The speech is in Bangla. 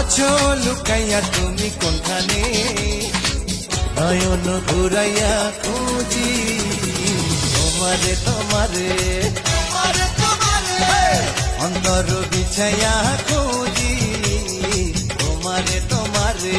আছো লুকাইয়া তুমি কোনখানে, নয়ন ঘুরাইয়া খুঁজি তোমারে তোমারে, অন্তর বিছাইয়া খুঁজি তোমারে তোমারে।